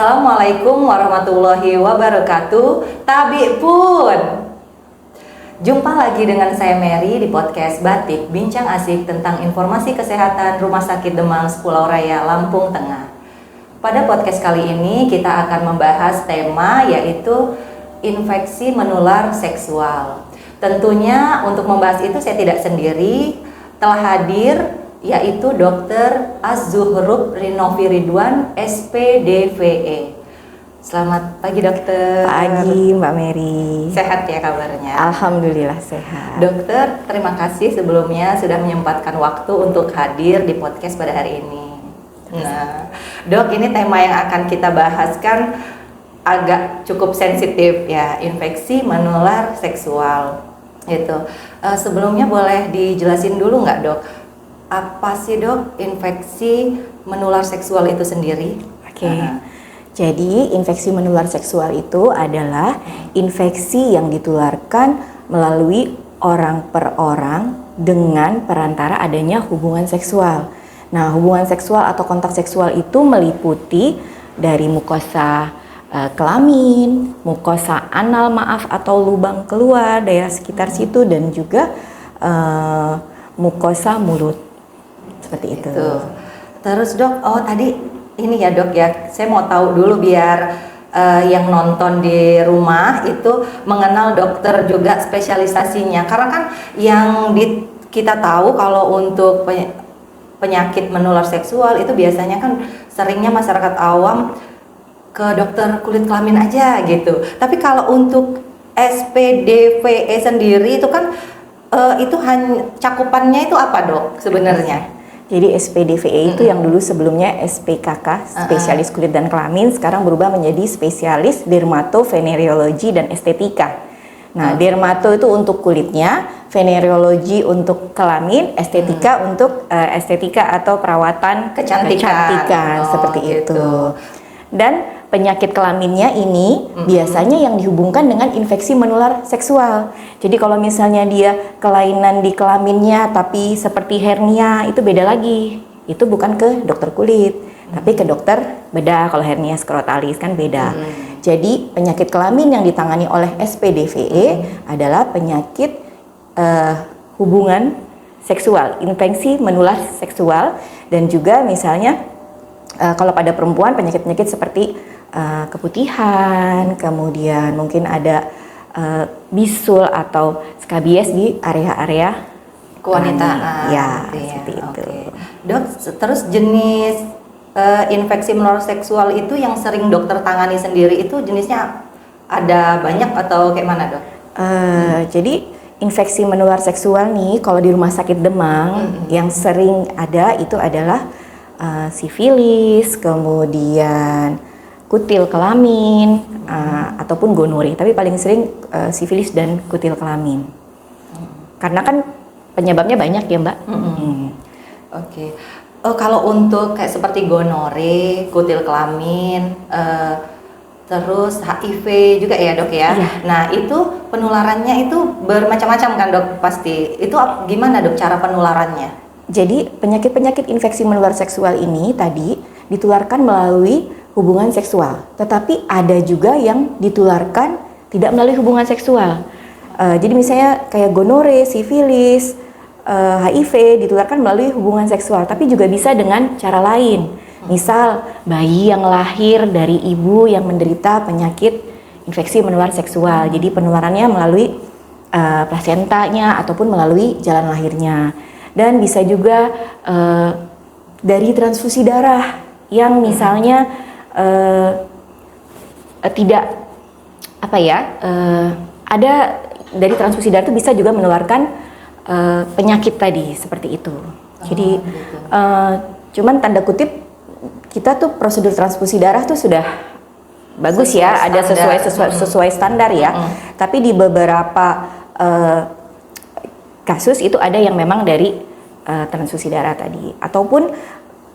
Assalamualaikum warahmatullahi wabarakatuh. Tabi pun. Jumpa lagi dengan saya Mary di podcast Batik Bincang Asik tentang informasi kesehatan Rumah Sakit Demang Pulau Raya, Lampung Tengah. Pada podcast kali ini kita akan membahas tema yaitu infeksi menular seksual. Tentunya untuk membahas itu saya tidak sendiri, telah hadir yaitu Dr. Az-Zuhrub Rinovi Ridwan, SPDVE. Selamat pagi dokter. Pagi Mbak Mary. Sehat ya kabarnya? Alhamdulillah sehat. Dokter, terima kasih sebelumnya sudah menyempatkan waktu untuk hadir di podcast pada hari ini. Nah, dok, ini tema yang akan kita bahas kan agak cukup sensitif ya, infeksi menular seksual. Gitu. Sebelumnya boleh dijelasin dulu nggak dok? Apa sih dok infeksi menular seksual itu sendiri? Oke. Jadi infeksi menular seksual itu adalah infeksi yang ditularkan melalui orang per orang dengan perantara adanya hubungan seksual. Nah, hubungan seksual atau kontak seksual itu meliputi dari mukosa kelamin, mukosa anal atau lubang keluar daerah sekitar situ, dan juga mukosa mulut. Seperti itu. Terus dok, tadi ini ya dok ya, saya mau tahu dulu biar yang nonton di rumah itu mengenal dokter juga spesialisasinya. Karena kan yang kita tahu kalau untuk penyakit menular seksual itu biasanya kan seringnya masyarakat awam ke dokter kulit kelamin aja gitu. Tapi kalau untuk SPDVE sendiri itu kan itu hanya cakupannya itu apa dok sebenarnya? Jadi SPDVE itu yang dulu sebelumnya SPKK, spesialis kulit dan kelamin, sekarang berubah menjadi spesialis dermatovenerologi dan estetika. Nah, dermato itu untuk kulitnya, venerologi untuk kelamin, estetika untuk estetika atau perawatan kecantikan seperti gitu. itu. Dan penyakit kelaminnya ini biasanya yang dihubungkan dengan infeksi menular seksual. Jadi kalau misalnya dia kelainan di kelaminnya tapi seperti hernia, itu beda lagi. Itu bukan ke dokter kulit, tapi ke dokter bedah. Kalau hernia skrotalis kan beda. Jadi penyakit kelamin yang ditangani oleh SPDVE adalah penyakit hubungan seksual, infeksi menular seksual, dan juga misalnya kalau pada perempuan penyakit-penyakit seperti keputihan, kemudian mungkin ada bisul atau skabies di area-area kewanitaan. Ya, seperti itu. Dok, terus jenis infeksi menular seksual itu yang sering dokter tangani sendiri itu jenisnya ada banyak atau kayak mana dok? Jadi infeksi menular seksual nih kalau di Rumah Sakit Demang yang sering ada itu adalah sifilis, kemudian kutil kelamin, ataupun gonore. Tapi paling sering sifilis dan kutil kelamin. Karena kan penyebabnya banyak ya Mbak. Oke. Kalau untuk kayak seperti gonore, kutil kelamin, terus HIV juga ya dok ya. Iya. Nah itu penularannya itu bermacam-macam kan dok pasti. Itu gimana dok cara penularannya? Jadi penyakit-penyakit infeksi menular seksual ini tadi ditularkan melalui hubungan seksual. Tetapi ada juga yang ditularkan tidak melalui hubungan seksual. Jadi misalnya kayak gonore, sifilis, HIV ditularkan melalui hubungan seksual. Tapi juga bisa dengan cara lain. Misal bayi yang lahir dari ibu yang menderita penyakit infeksi menular seksual. Jadi penularannya melalui plasentanya ataupun melalui jalan lahirnya. Dan bisa juga dari transfusi darah yang misalnya tidak ada dari transfusi darah itu bisa juga menularkan penyakit tadi seperti itu. Jadi cuman tanda kutip kita tuh prosedur transfusi darah tuh sudah bagus ya, ada sesuai standar ya. Tapi di beberapa kasus itu ada yang memang dari transfusi darah tadi, ataupun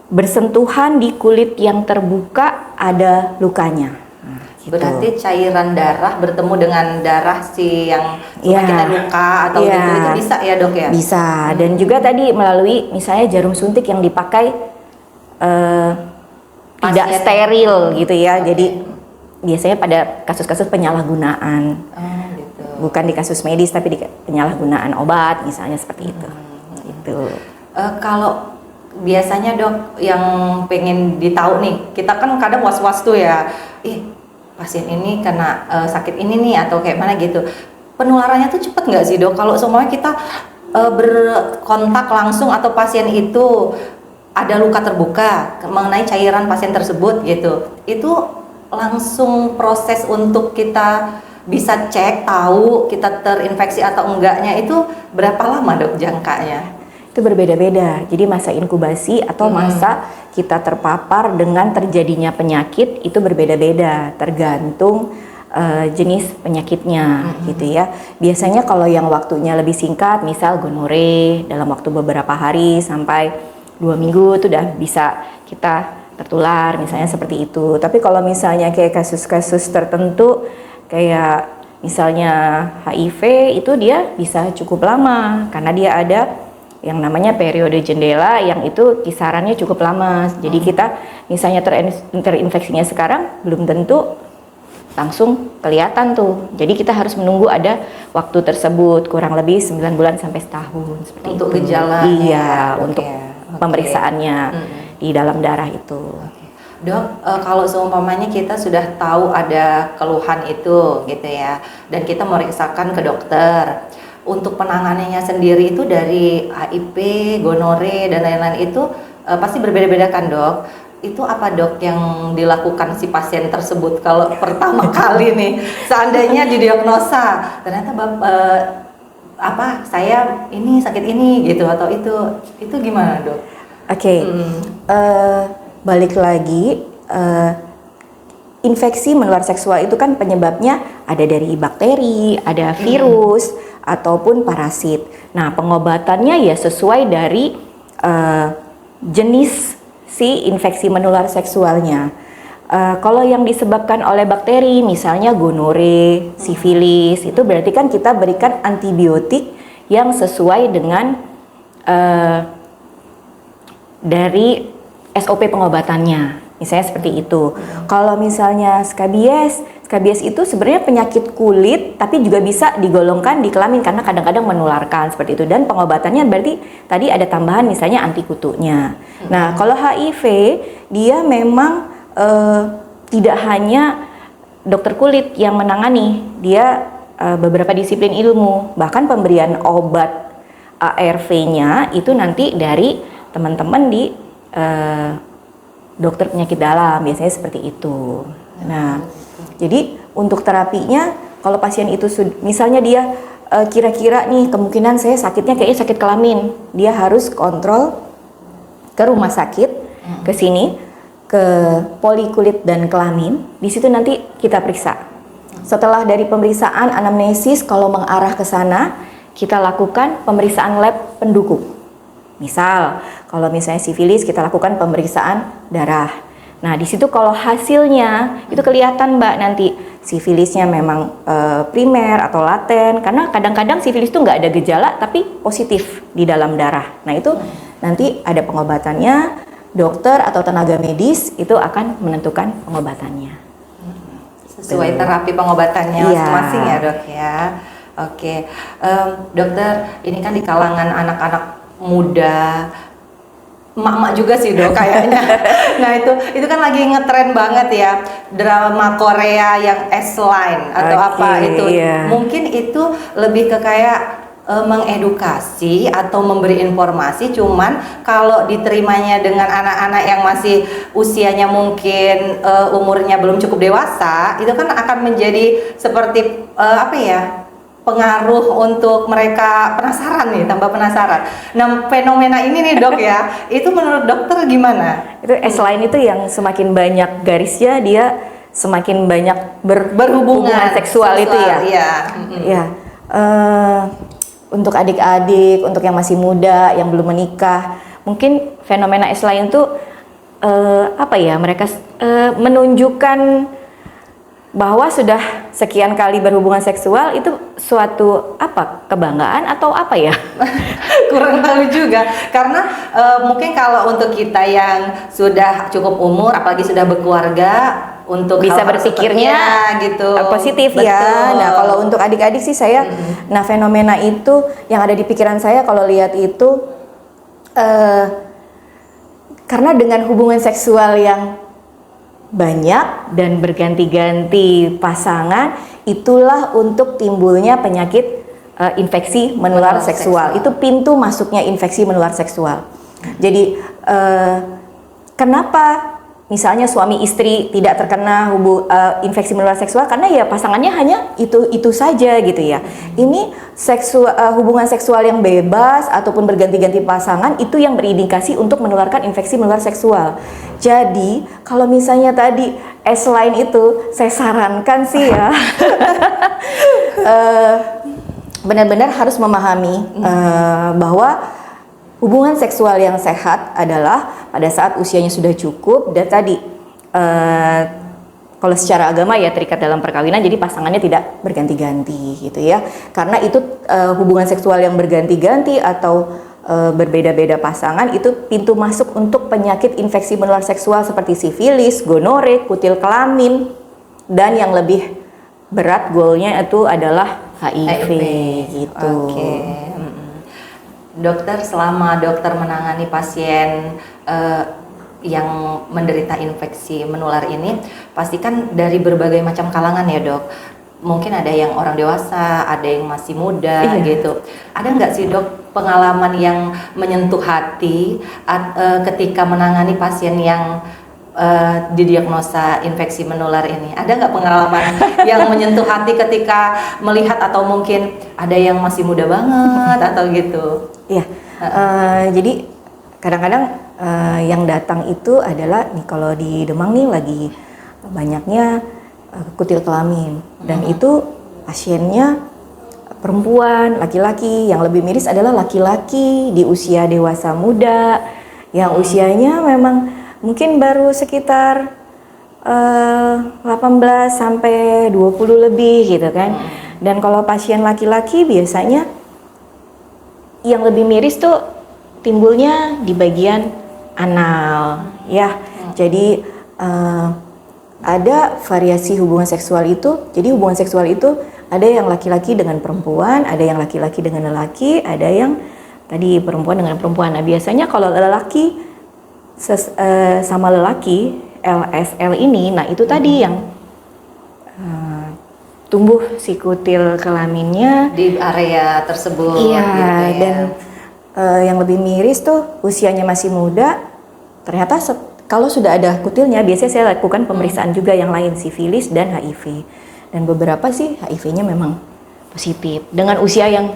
bersentuhan di kulit yang terbuka ada lukanya. Gitu. Berarti cairan darah bertemu dengan darah si yang kita luka atau gitu itu bisa ya dok ya? Bisa. Dan juga tadi melalui misalnya jarum suntik yang dipakai tidak Pasien. steril gitu ya. Oke. Jadi biasanya pada kasus-kasus penyalahgunaan, Gitu. bukan di kasus medis tapi di penyalahgunaan obat misalnya seperti itu. Itu. Kalau biasanya dok yang pengen ditahu nih, kita kan kadang was-was tuh ya, pasien ini kena sakit ini nih atau kayak mana gitu. Penularannya tuh cepet nggak sih dok? Kalau semuanya kita berkontak langsung atau pasien itu ada luka terbuka mengenai cairan pasien tersebut gitu, itu langsung proses untuk kita bisa cek tahu kita terinfeksi atau enggaknya itu berapa lama dok jangkanya? Itu berbeda-beda. Jadi masa inkubasi atau masa kita terpapar dengan terjadinya penyakit itu berbeda-beda, tergantung jenis penyakitnya gitu ya. Biasanya kalau yang waktunya lebih singkat, misal gonore dalam waktu beberapa hari sampai 2 minggu itu udah bisa kita tertular misalnya seperti itu. Tapi kalau misalnya kayak kasus-kasus tertentu kayak misalnya HIV itu dia bisa cukup lama karena dia ada yang namanya periode jendela yang itu kisarannya cukup lama. Jadi kita misalnya terinfeksinya sekarang belum tentu langsung kelihatan tuh. Jadi kita harus menunggu ada waktu tersebut kurang lebih 9 bulan sampai setahun seperti Untuk itu. gejala Iya, ya, untuk oke. pemeriksaannya di dalam darah itu. Dok, kalau seumpamanya kita sudah tahu ada keluhan itu gitu ya, dan kita memeriksakan ke dokter, untuk penanganannya sendiri itu dari HIV, gonore dan lain-lain itu pasti berbeda-beda kan dok? Itu apa dok yang dilakukan si pasien tersebut kalau pertama kali nih, seandainya didiagnosa ternyata saya ini sakit ini gitu atau itu gimana dok? Oke. Balik lagi, infeksi menular seksual itu kan penyebabnya ada dari bakteri, ada virus, ataupun parasit. Nah, pengobatannya ya sesuai dari jenis si infeksi menular seksualnya. Kalau yang disebabkan oleh bakteri, misalnya gonore, sifilis, itu berarti kan kita berikan antibiotik yang sesuai dengan dari SOP pengobatannya, misalnya seperti itu. Kalau misalnya skabies itu sebenarnya penyakit kulit, tapi juga bisa digolongkan di kelamin karena kadang-kadang menularkan seperti itu. Dan pengobatannya berarti tadi ada tambahan misalnya anti kutunya. Nah, kalau HIV dia memang tidak hanya dokter kulit yang menangani, dia beberapa disiplin ilmu, bahkan pemberian obat ARV-nya itu nanti dari teman-teman di dokter penyakit dalam, biasanya seperti itu. Nah, jadi untuk terapinya kalau pasien itu misalnya dia kira-kira nih kemungkinan saya sakitnya kayaknya sakit kelamin, dia harus kontrol ke rumah sakit, ke sini, ke polikulit dan kelamin. Di situ nanti kita periksa. Setelah dari pemeriksaan anamnesis, kalau mengarah ke sana, kita lakukan pemeriksaan lab pendukung. Misal, kalau misalnya sifilis, kita lakukan pemeriksaan darah. Nah, di situ kalau hasilnya itu kelihatan Mbak nanti sifilisnya memang primer atau laten, karena kadang-kadang sifilis itu nggak ada gejala tapi positif di dalam darah. Nah, itu nanti ada pengobatannya, dokter atau tenaga medis itu akan menentukan pengobatannya. Sesuai terapi pengobatannya masing-masing ya dok ya. Oke, dokter, ini kan di kalangan anak-anak muda, emak-emak juga sih dok kayaknya. Nah itu kan lagi ngetren banget ya drama Korea yang S-Line atau apa itu. Iya. Mungkin itu lebih ke kayak mengedukasi atau memberi informasi, cuman kalau diterimanya dengan anak-anak yang masih usianya mungkin umurnya belum cukup dewasa, itu kan akan menjadi seperti pengaruh untuk mereka penasaran nih, tambah penasaran. Nah, fenomena ini nih dok ya, itu menurut dokter gimana? Itu S-line itu yang semakin banyak garisnya, dia semakin banyak berhubungan seksual itu ya. Iya. Ya. Untuk adik-adik, untuk yang masih muda, yang belum menikah, mungkin fenomena S-line itu mereka menunjukkan bahwa sudah sekian kali berhubungan seksual itu suatu apa, kebanggaan atau apa ya? Kurang tahu juga, karena mungkin kalau untuk kita yang sudah cukup umur, apalagi sudah berkeluarga, untuk Bisa hal-hal berpikirnya seperti gitu positif Betul. ya. Nah kalau untuk adik-adik sih saya, nah fenomena itu yang ada di pikiran saya kalau lihat itu karena dengan hubungan seksual yang banyak dan berganti-ganti pasangan, itulah untuk timbulnya penyakit infeksi menular seksual. Itu pintu masuknya infeksi menular seksual. Jadi kenapa misalnya suami istri tidak terkena infeksi menular seksual, karena ya pasangannya hanya itu saja gitu ya. Ini hubungan seksual yang bebas ataupun berganti-ganti pasangan itu yang berindikasi untuk menularkan infeksi menular seksual. Jadi kalau misalnya tadi selain itu saya sarankan sih ya benar-benar harus memahami bahwa hubungan seksual yang sehat adalah pada saat usianya sudah cukup, dan tadi kalau secara agama ya terikat dalam perkawinan, jadi pasangannya tidak berganti-ganti gitu ya. Karena itu hubungan seksual yang berganti-ganti atau berbeda-beda pasangan itu pintu masuk untuk penyakit infeksi menular seksual seperti sifilis, gonore, kutil kelamin, dan yang lebih berat goalnya itu adalah HIV gitu. Oke. Dokter, selama dokter menangani pasien yang menderita infeksi menular ini, pastikan dari berbagai macam kalangan ya dok. Mungkin ada yang orang dewasa, ada yang masih muda gitu. Ada nggak sih dok pengalaman yang menyentuh hati ketika menangani pasien yang didiagnosa infeksi menular ini? Ada nggak pengalaman yang menyentuh hati ketika melihat, atau mungkin ada yang masih muda banget atau gitu? Iya, jadi kadang-kadang yang datang itu adalah nih, kalau di Demang nih lagi banyaknya kutil kelamin, dan itu pasiennya perempuan, laki-laki. Yang lebih miris adalah laki-laki di usia dewasa muda yang usianya memang mungkin baru sekitar 18 sampai 20 lebih gitu kan. Dan kalau pasien laki-laki biasanya yang lebih miris tuh timbulnya di bagian anal ya. Jadi ada variasi hubungan seksual itu. Jadi hubungan seksual itu ada yang laki-laki dengan perempuan, ada yang laki-laki dengan lelaki, ada yang tadi perempuan dengan perempuan. Nah biasanya kalau lelaki sama lelaki LSL ini, nah itu tadi yang tumbuh si kutil kelaminnya di area tersebut. Iya, gitu ya. dan yang lebih miris tuh usianya masih muda. Ternyata kalau sudah ada kutilnya, biasanya saya lakukan pemeriksaan juga yang lain, sifilis dan HIV. Dan beberapa sih HIV-nya memang positif dengan usia yang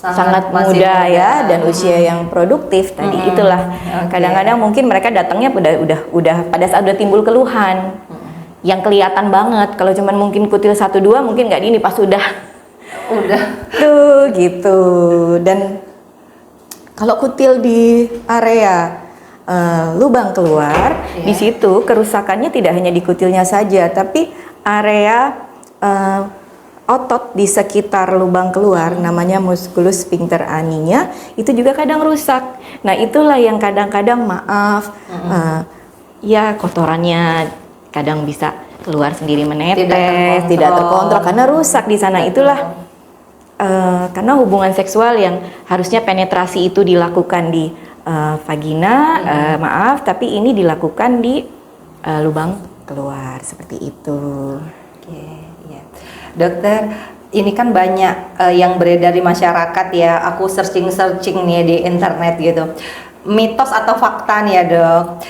sangat muda ya, dan usia yang produktif tadi. Itulah kadang-kadang mungkin mereka datangnya udah pada saat udah timbul keluhan yang kelihatan banget. Kalau cuman mungkin kutil 1-2 mungkin nggak, ini pas udah tuh gitu. Dan kalau kutil di area lubang keluar, di situ kerusakannya tidak hanya di kutilnya saja, tapi area otot di sekitar lubang keluar, namanya musculus sphincter aninya, itu juga kadang rusak. Nah itulah yang kadang-kadang ya kotorannya kadang bisa keluar sendiri, menetes, tidak terkontrol karena rusak di sana. Itulah karena hubungan seksual yang harusnya penetrasi itu dilakukan di vagina, tapi ini dilakukan di lubang keluar seperti itu. Oke, ya. Dokter, ini kan banyak yang beredar di masyarakat ya. Aku searching nih di internet gitu. Mitos atau fakta nih ya dok.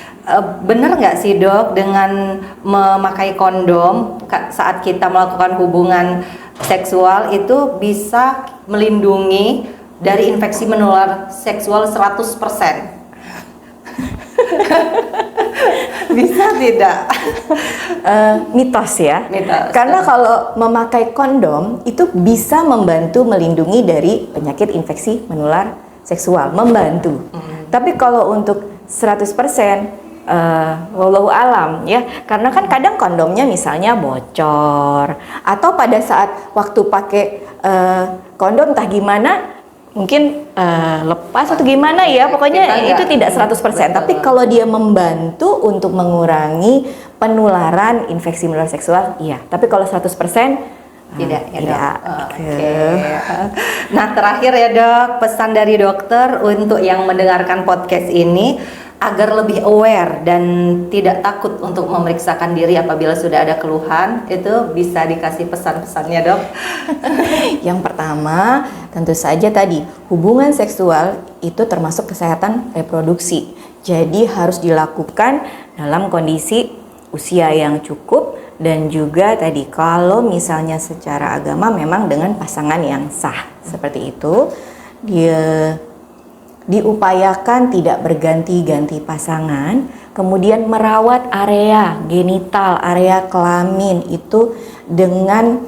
Bener nggak sih dok dengan memakai kondom saat kita melakukan hubungan seksual itu bisa melindungi dari infeksi menular seksual 100%? Bisa tidak? Mitos ya. Mitos. Karena kalau memakai kondom itu bisa membantu melindungi dari penyakit infeksi menular seksual, membantu. Tapi kalau untuk 100% wallahu alam ya, karena kan kadang kondomnya misalnya bocor atau pada saat waktu pakai kondom entah gimana mungkin lepas atau gimana ya, pokoknya itu tidak 100%. Tapi kalau dia membantu untuk mengurangi penularan infeksi menular seksual, iya. Tapi kalau 100% tidak. Oke. Nah, terakhir ya dok, pesan dari dokter untuk yang mendengarkan podcast ini agar lebih aware dan tidak takut untuk memeriksakan diri apabila sudah ada keluhan, itu bisa dikasih pesan-pesannya dok. Yang pertama, tentu saja tadi hubungan seksual itu termasuk kesehatan reproduksi. Jadi harus dilakukan dalam kondisi usia yang cukup dan juga tadi kalau misalnya secara agama memang dengan pasangan yang sah. Seperti itu. Dia diupayakan tidak berganti-ganti pasangan, kemudian merawat area genital, area kelamin itu dengan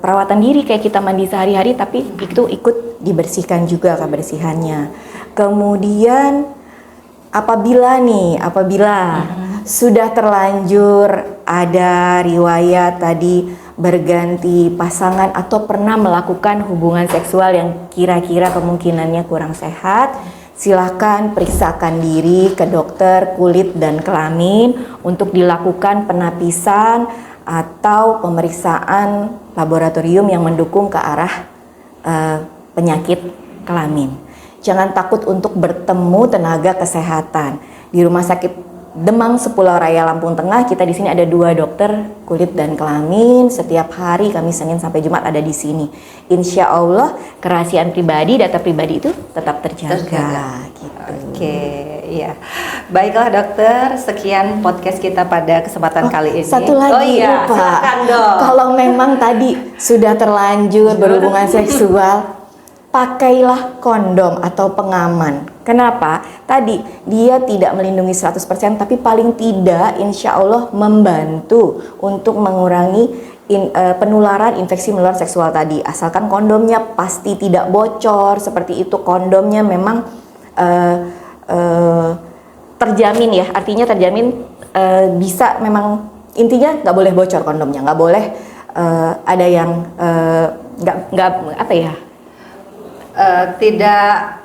perawatan diri kayak kita mandi sehari-hari, tapi itu ikut dibersihkan juga kebersihannya. Kemudian apabila sudah terlanjur ada riwayat tadi berganti pasangan atau pernah melakukan hubungan seksual yang kira-kira kemungkinannya kurang sehat, silakan periksakan diri ke dokter kulit dan kelamin untuk dilakukan penapisan atau pemeriksaan laboratorium yang mendukung ke arah penyakit kelamin. Jangan takut untuk bertemu tenaga kesehatan. Di Rumah Sakit Demang Sepulau Raya Lampung Tengah, kita di sini ada 2 dokter kulit dan kelamin. Setiap hari kami Senin sampai Jumat ada di sini. Insya Allah kerahasiaan pribadi, data pribadi itu tetap terjaga. Gitu. Oke, iya. Baiklah dokter, sekian podcast kita pada kesempatan kali ini. Satu lagi lupa. Silakan dong. Kalau memang tadi sudah terlanjur berhubungan seksual, pakailah kondom atau pengaman. Kenapa? Tadi dia tidak melindungi 100%, tapi paling tidak insya Allah membantu untuk mengurangi penularan infeksi menular seksual tadi. Asalkan kondomnya pasti tidak bocor, seperti itu. Kondomnya memang terjamin ya, artinya terjamin bisa memang, intinya nggak boleh bocor kondomnya, nggak boleh ada yang nggak apa ya, tidak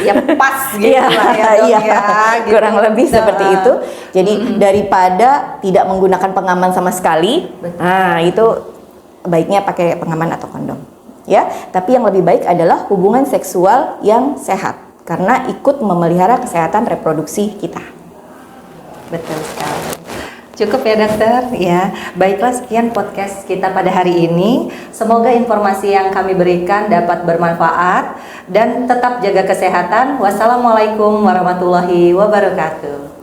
ya pas gitu lah ya dok, iya, ya gitu. Kurang lebih seperti itu. Jadi daripada tidak menggunakan pengaman sama sekali, nah itu baiknya pakai pengaman atau kondom ya. Tapi yang lebih baik adalah hubungan seksual yang sehat karena ikut memelihara kesehatan reproduksi kita. Betul sekali. Cukup ya dokter ya. Baiklah, sekian podcast kita pada hari ini. Semoga informasi yang kami berikan dapat bermanfaat dan tetap jaga kesehatan. Wassalamualaikum warahmatullahi wabarakatuh.